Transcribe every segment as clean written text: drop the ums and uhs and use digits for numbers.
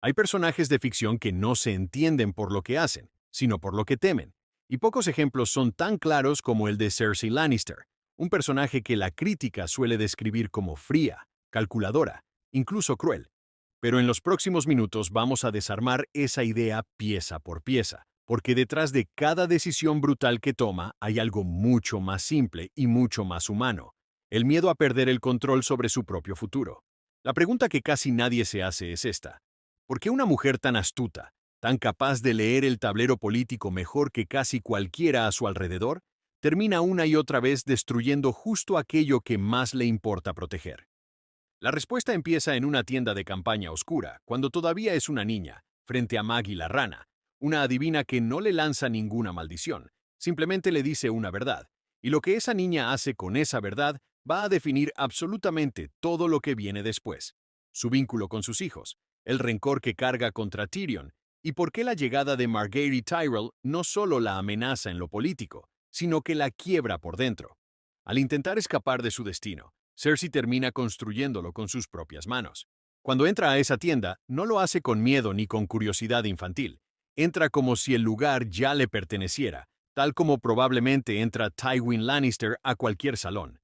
Hay personajes de ficción que no se entienden por lo que hacen, sino por lo que temen. Y pocos ejemplos son tan claros como el de Cersei Lannister, un personaje que la crítica suele describir como fría, calculadora, incluso cruel. Pero en los próximos minutos vamos a desarmar esa idea pieza por pieza, porque detrás de cada decisión brutal que toma hay algo mucho más simple y mucho más humano: el miedo a perder el control sobre su propio futuro. La pregunta que casi nadie se hace es esta: ¿por qué una mujer tan astuta, tan capaz de leer el tablero político mejor que casi cualquiera a su alrededor, termina una y otra vez destruyendo justo aquello que más le importa proteger? La respuesta empieza en una tienda de campaña oscura, cuando todavía es una niña, frente a Maggie la rana, una adivina que no le lanza ninguna maldición, simplemente le dice una verdad, y lo que esa niña hace con esa verdad va a definir absolutamente todo lo que viene después: su vínculo con sus hijos, el rencor que carga contra Tyrion, y por qué la llegada de Margaery Tyrell no solo la amenaza en lo político, sino que la quiebra por dentro. Al intentar escapar de su destino, Cersei termina construyéndolo con sus propias manos. Cuando entra a esa tienda, no lo hace con miedo ni con curiosidad infantil. Entra como si el lugar ya le perteneciera, tal como probablemente entra Tywin Lannister a cualquier salón.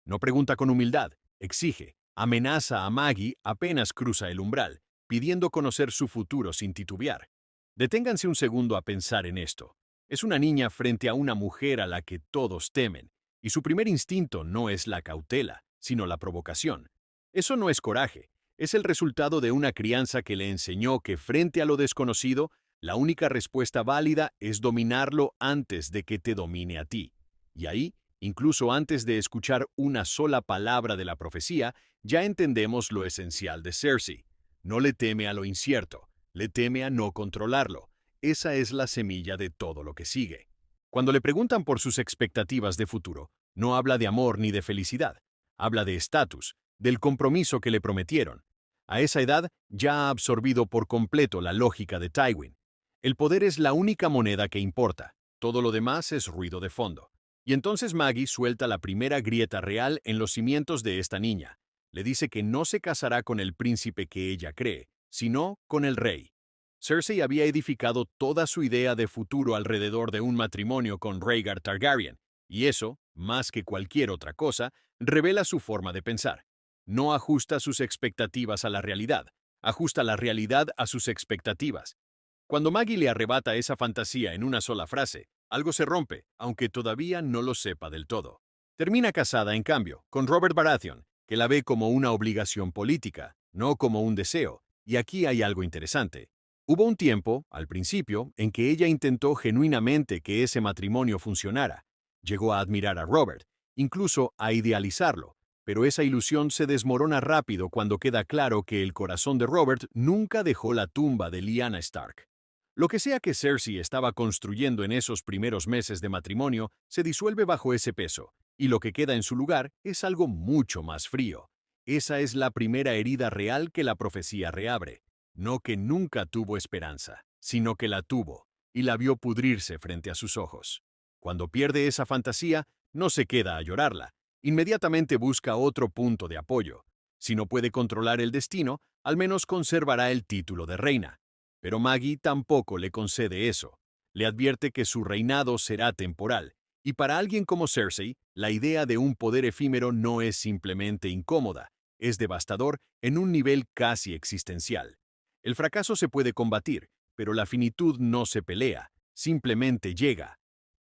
No pregunta con humildad, exige, amenaza a Maggie apenas cruza el umbral, pidiendo conocer su futuro sin titubear. Deténganse un segundo a pensar en esto. Es una niña frente a una mujer a la que todos temen, y su primer instinto no es la cautela, sino la provocación. Eso no es coraje, es el resultado de una crianza que le enseñó que frente a lo desconocido, la única respuesta válida es dominarlo antes de que te domine a ti. Y ahí, incluso antes de escuchar una sola palabra de la profecía, ya entendemos lo esencial de Cersei. No le teme a lo incierto, le teme a no controlarlo. Esa es la semilla de todo lo que sigue. Cuando le preguntan por sus expectativas de futuro, no habla de amor ni de felicidad. Habla de estatus, del compromiso que le prometieron. A esa edad ya ha absorbido por completo la lógica de Tywin. El poder es la única moneda que importa, todo lo demás es ruido de fondo. Y entonces Maggie suelta la primera grieta real en los cimientos de esta niña. Le dice que no se casará con el príncipe que ella cree, sino con el rey. Cersei había edificado toda su idea de futuro alrededor de un matrimonio con Rhaegar Targaryen, y eso, más que cualquier otra cosa, revela su forma de pensar. No ajusta sus expectativas a la realidad, ajusta la realidad a sus expectativas. Cuando Maggie le arrebata esa fantasía en una sola frase, algo se rompe, aunque todavía no lo sepa del todo. Termina casada, en cambio, con Robert Baratheon, que la ve como una obligación política, no como un deseo, y aquí hay algo interesante. Hubo un tiempo, al principio, en que ella intentó genuinamente que ese matrimonio funcionara. Llegó a admirar a Robert, incluso a idealizarlo, pero esa ilusión se desmorona rápido cuando queda claro que el corazón de Robert nunca dejó la tumba de Lyanna Stark. Lo que sea que Cersei estaba construyendo en esos primeros meses de matrimonio se disuelve bajo ese peso, y lo que queda en su lugar es algo mucho más frío. Esa es la primera herida real que la profecía reabre. No que nunca tuvo esperanza, sino que la tuvo, y la vio pudrirse frente a sus ojos. Cuando pierde esa fantasía, no se queda a llorarla, inmediatamente busca otro punto de apoyo. Si no puede controlar el destino, al menos conservará el título de reina. Pero Maggie tampoco le concede eso. Le advierte que su reinado será temporal, y para alguien como Cersei, la idea de un poder efímero no es simplemente incómoda, es devastador en un nivel casi existencial. El fracaso se puede combatir, pero la finitud no se pelea, simplemente llega.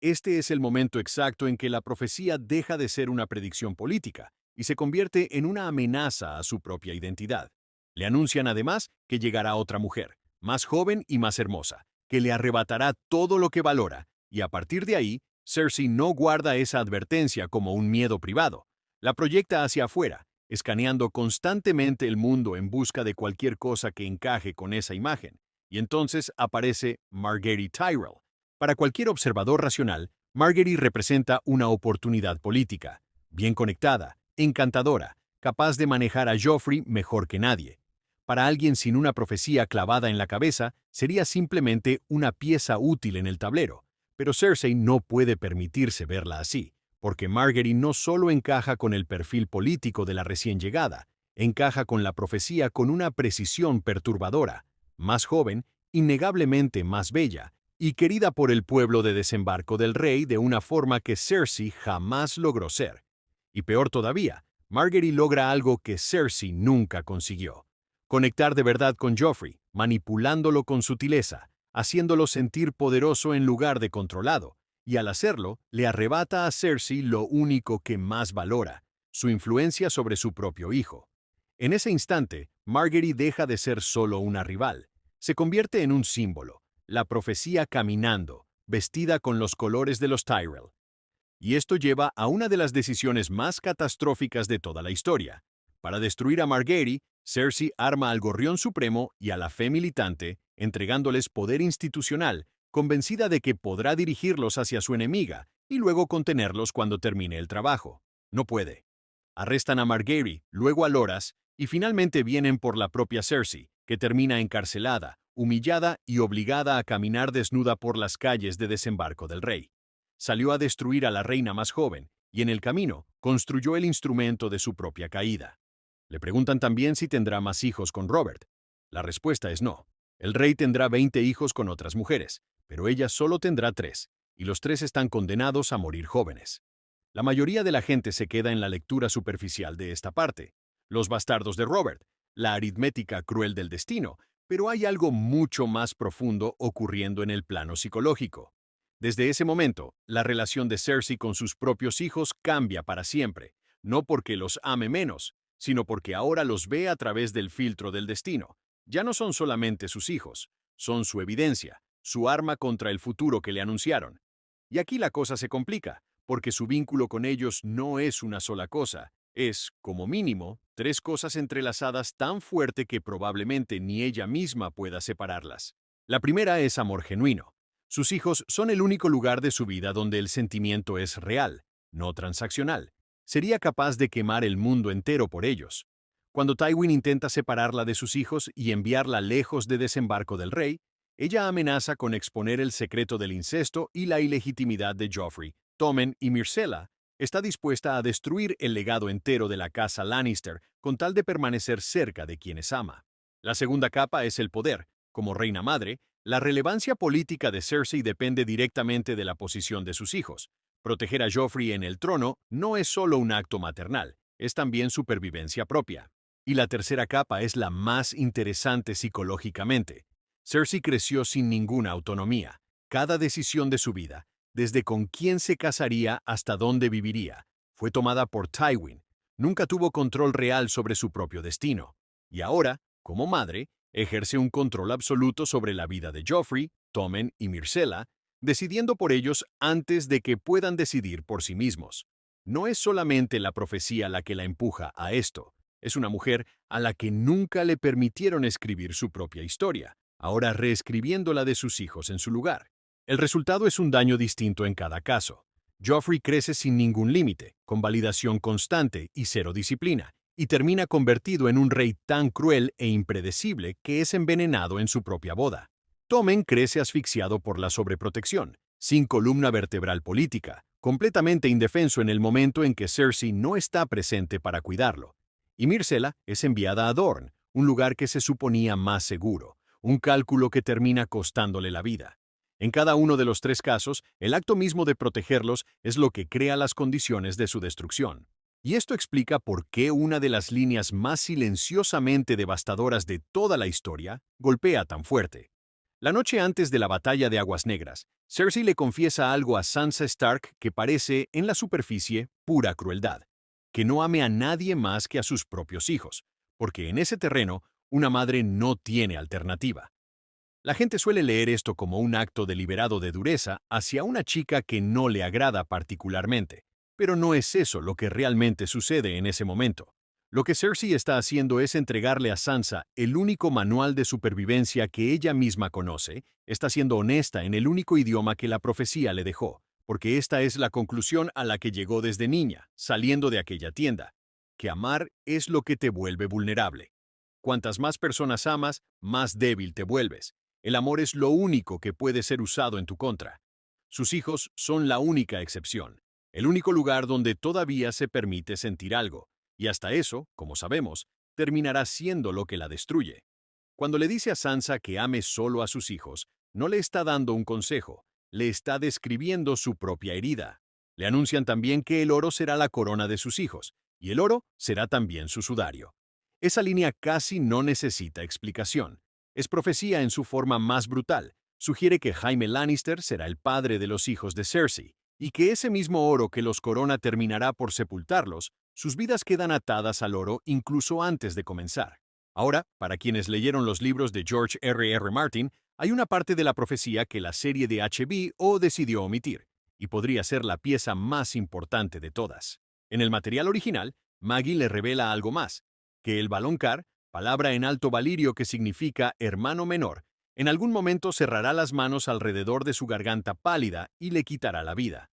Este es el momento exacto en que la profecía deja de ser una predicción política y se convierte en una amenaza a su propia identidad. Le anuncian además que llegará otra mujer, más joven y más hermosa, que le arrebatará todo lo que valora, y a partir de ahí, Cersei no guarda esa advertencia como un miedo privado. La proyecta hacia afuera, escaneando constantemente el mundo en busca de cualquier cosa que encaje con esa imagen. Y entonces aparece Margaery Tyrell. Para cualquier observador racional, Margaery representa una oportunidad política, bien conectada, encantadora, capaz de manejar a Joffrey mejor que nadie. Para alguien sin una profecía clavada en la cabeza, sería simplemente una pieza útil en el tablero. Pero Cersei no puede permitirse verla así, porque Margaery no solo encaja con el perfil político de la recién llegada, encaja con la profecía con una precisión perturbadora. más joven, innegablemente más bella, y querida por el pueblo de Desembarco del Rey de una forma que Cersei jamás logró ser. Y peor todavía, Margaery logra algo que Cersei nunca consiguió: conectar de verdad con Joffrey, manipulándolo con sutileza, haciéndolo sentir poderoso en lugar de controlado, y al hacerlo, le arrebata a Cersei lo único que más valora: su influencia sobre su propio hijo. En ese instante, Margaery deja de ser solo una rival. Se convierte en un símbolo, la profecía caminando, vestida con los colores de los Tyrell. Y esto lleva a una de las decisiones más catastróficas de toda la historia. Para destruir a Margaery, Cersei arma al Gorrión Supremo y a la Fe Militante, entregándoles poder institucional, convencida de que podrá dirigirlos hacia su enemiga y luego contenerlos cuando termine el trabajo. No puede. Arrestan a Margaery, luego a Loras, y finalmente vienen por la propia Cersei, que termina encarcelada, humillada y obligada a caminar desnuda por las calles de Desembarco del Rey. Salió a destruir a la reina más joven, y en el camino construyó el instrumento de su propia caída. Le preguntan también si tendrá más hijos con Robert. La respuesta es no. El rey tendrá 20 hijos con otras mujeres, pero ella solo tendrá 3, y los 3 están condenados a morir jóvenes. La mayoría de la gente se queda en la lectura superficial de esta parte. Los bastardos de Robert, la aritmética cruel del destino, pero hay algo mucho más profundo ocurriendo en el plano psicológico. Desde ese momento, la relación de Cersei con sus propios hijos cambia para siempre, no porque los ame menos, sino porque ahora los ve a través del filtro del destino. Ya no son solamente sus hijos, son su evidencia, su arma contra el futuro que le anunciaron. Y aquí la cosa se complica, porque su vínculo con ellos no es una sola cosa, es, como mínimo, 3 cosas entrelazadas tan fuerte que probablemente ni ella misma pueda separarlas. La primera es amor genuino. Sus hijos son el único lugar de su vida donde el sentimiento es real, no transaccional. Sería capaz de quemar el mundo entero por ellos. Cuando Tywin intenta separarla de sus hijos y enviarla lejos de Desembarco del Rey, ella amenaza con exponer el secreto del incesto y la ilegitimidad de Joffrey. Tommen y Myrcella está dispuesta a destruir el legado entero de la casa Lannister con tal de permanecer cerca de quienes ama. La segunda capa es el poder. Como reina madre, la relevancia política de Cersei depende directamente de la posición de sus hijos. Proteger a Joffrey en el trono no es solo un acto maternal, es también supervivencia propia. Y la tercera capa es la más interesante psicológicamente. Cersei creció sin ninguna autonomía. Cada decisión de su vida, desde con quién se casaría hasta dónde viviría, fue tomada por Tywin. Nunca tuvo control real sobre su propio destino. Y ahora, como madre, ejerce un control absoluto sobre la vida de Joffrey, Tommen y Myrcella, decidiendo por ellos antes de que puedan decidir por sí mismos. No es solamente la profecía la que la empuja a esto, es una mujer a la que nunca le permitieron escribir su propia historia, ahora reescribiendo la de sus hijos en su lugar. El resultado es un daño distinto en cada caso. Joffrey crece sin ningún límite, con validación constante y cero disciplina, y termina convertido en un rey tan cruel e impredecible que es envenenado en su propia boda. Tommen crece asfixiado por la sobreprotección, sin columna vertebral política, completamente indefenso en el momento en que Cersei no está presente para cuidarlo. Y Myrcella es enviada a Dorne, un lugar que se suponía más seguro, un cálculo que termina costándole la vida. En cada uno de los 3 casos, el acto mismo de protegerlos es lo que crea las condiciones de su destrucción. Y esto explica por qué una de las líneas más silenciosamente devastadoras de toda la historia golpea tan fuerte. La noche antes de la batalla de Aguas Negras, Cersei le confiesa algo a Sansa Stark que parece, en la superficie, pura crueldad: que no ame a nadie más que a sus propios hijos, porque en ese terreno una madre no tiene alternativa. La gente suele leer esto como un acto deliberado de dureza hacia una chica que no le agrada particularmente, pero no es eso lo que realmente sucede en ese momento. Lo que Cersei está haciendo es entregarle a Sansa el único manual de supervivencia que ella misma conoce, está siendo honesta en el único idioma que la profecía le dejó, porque esta es la conclusión a la que llegó desde niña, saliendo de aquella tienda: que amar es lo que te vuelve vulnerable. Cuantas más personas amas, más débil te vuelves. El amor es lo único que puede ser usado en tu contra. Sus hijos son la única excepción, el único lugar donde todavía se permite sentir algo, y hasta eso, como sabemos, terminará siendo lo que la destruye. Cuando le dice a Sansa que ame solo a sus hijos, no le está dando un consejo, le está describiendo su propia herida. Le anuncian también que el oro será la corona de sus hijos, y el oro será también su sudario. Esa línea casi no necesita explicación. Es profecía en su forma más brutal. Sugiere que Jaime Lannister será el padre de los hijos de Cersei, y que ese mismo oro que los corona terminará por sepultarlos. Sus vidas quedan atadas al oro incluso antes de comenzar. Ahora, para quienes leyeron los libros de George R. Martin, hay una parte de la profecía que la serie de HBO decidió omitir, y podría ser la pieza más importante de todas. En el material original, Maggie le revela algo más, que el Valonqar, palabra en alto valirio que significa hermano menor, en algún momento cerrará las manos alrededor de su garganta pálida y le quitará la vida.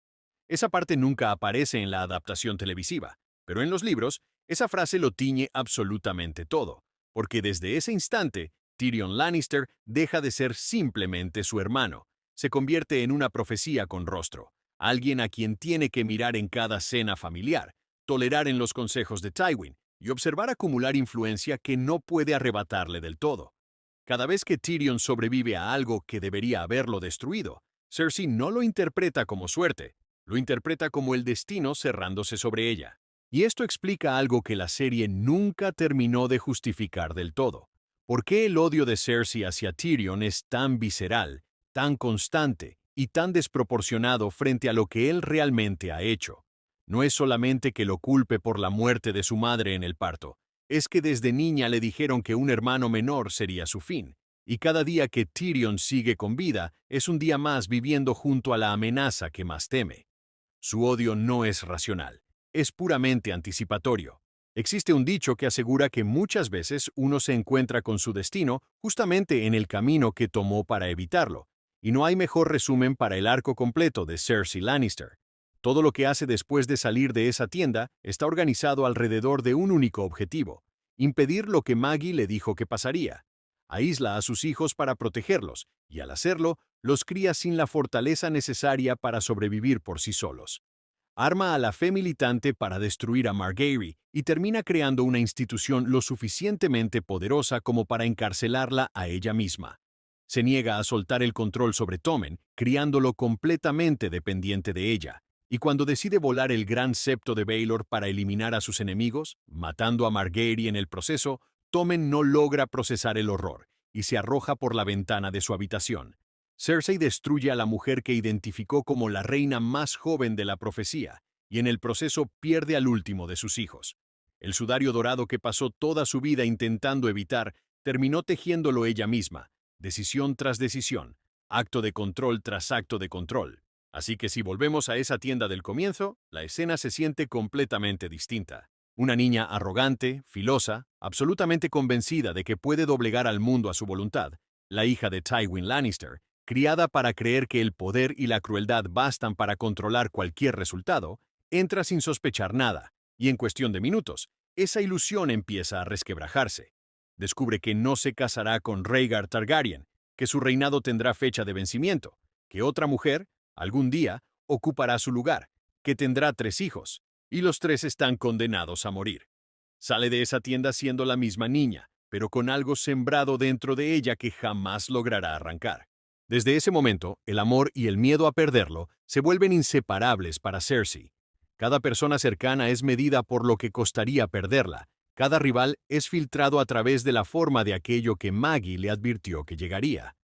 Esa parte nunca aparece en la adaptación televisiva, pero en los libros, esa frase lo tiñe absolutamente todo, porque desde ese instante, Tyrion Lannister deja de ser simplemente su hermano, se convierte en una profecía con rostro, alguien a quien tiene que mirar en cada cena familiar, tolerar en los consejos de Tywin y observar acumular influencia que no puede arrebatarle del todo. Cada vez que Tyrion sobrevive a algo que debería haberlo destruido, Cersei no lo interpreta como suerte, lo interpreta como el destino cerrándose sobre ella. Y esto explica algo que la serie nunca terminó de justificar del todo. ¿Por qué el odio de Cersei hacia Tyrion es tan visceral, tan constante y tan desproporcionado frente a lo que él realmente ha hecho? No es solamente que lo culpe por la muerte de su madre en el parto, es que desde niña le dijeron que un hermano menor sería su fin, y cada día que Tyrion sigue con vida es un día más viviendo junto a la amenaza que más teme. Su odio no es racional, es puramente anticipatorio. Existe un dicho que asegura que muchas veces uno se encuentra con su destino justamente en el camino que tomó para evitarlo, y no hay mejor resumen para el arco completo de Cersei Lannister. Todo lo que hace después de salir de esa tienda está organizado alrededor de un único objetivo: impedir lo que Maggie le dijo que pasaría. Aísla a sus hijos para protegerlos, y al hacerlo, los cría sin la fortaleza necesaria para sobrevivir por sí solos. Arma a la fe militante para destruir a Margaery y termina creando una institución lo suficientemente poderosa como para encarcelarla a ella misma. Se niega a soltar el control sobre Tommen, criándolo completamente dependiente de ella. Y cuando decide volar el gran septo de Baelor para eliminar a sus enemigos, matando a Margaery en el proceso, Tommen no logra procesar el horror y se arroja por la ventana de su habitación. Cersei destruye a la mujer que identificó como la reina más joven de la profecía, y en el proceso pierde al último de sus hijos. El sudario dorado que pasó toda su vida intentando evitar, terminó tejiéndolo ella misma, decisión tras decisión, acto de control tras acto de control. Así que si volvemos a esa tienda del comienzo, la escena se siente completamente distinta. Una niña arrogante, filosa, absolutamente convencida de que puede doblegar al mundo a su voluntad, la hija de Tywin Lannister, criada para creer que el poder y la crueldad bastan para controlar cualquier resultado, entra sin sospechar nada, y en cuestión de minutos, esa ilusión empieza a resquebrajarse. Descubre que no se casará con Rhaegar Targaryen, que su reinado tendrá fecha de vencimiento, que otra mujer, algún día, ocupará su lugar, que tendrá 3 hijos, y los 3 están condenados a morir. Sale de esa tienda siendo la misma niña, pero con algo sembrado dentro de ella que jamás logrará arrancar. Desde ese momento, el amor y el miedo a perderlo se vuelven inseparables para Cersei. Cada persona cercana es medida por lo que costaría perderla. Cada rival es filtrado a través de la forma de aquello que Maggie le advirtió que llegaría.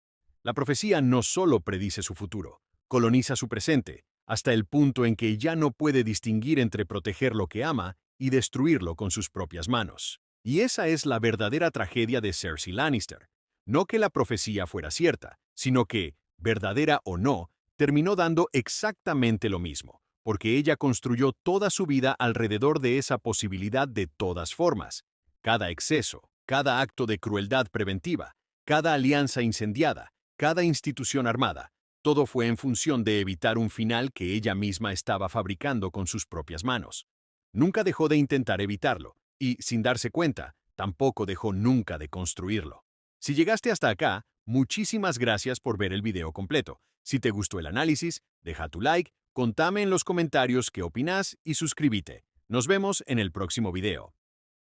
La profecía no solo predice su futuro, coloniza su presente, hasta el punto en que ya no puede distinguir entre proteger lo que ama y destruirlo con sus propias manos. Y esa es la verdadera tragedia de Cersei Lannister. No que la profecía fuera cierta, sino que, verdadera o no, terminó dando exactamente lo mismo, porque ella construyó toda su vida alrededor de esa posibilidad de todas formas. Cada exceso, cada acto de crueldad preventiva, cada alianza incendiada, cada institución armada, todo fue en función de evitar un final que ella misma estaba fabricando con sus propias manos. Nunca dejó de intentar evitarlo, y, sin darse cuenta, tampoco dejó nunca de construirlo. Si llegaste hasta acá, muchísimas gracias por ver el video completo. Si te gustó el análisis, deja tu like, contame en los comentarios qué opinas y suscríbete. Nos vemos en el próximo video.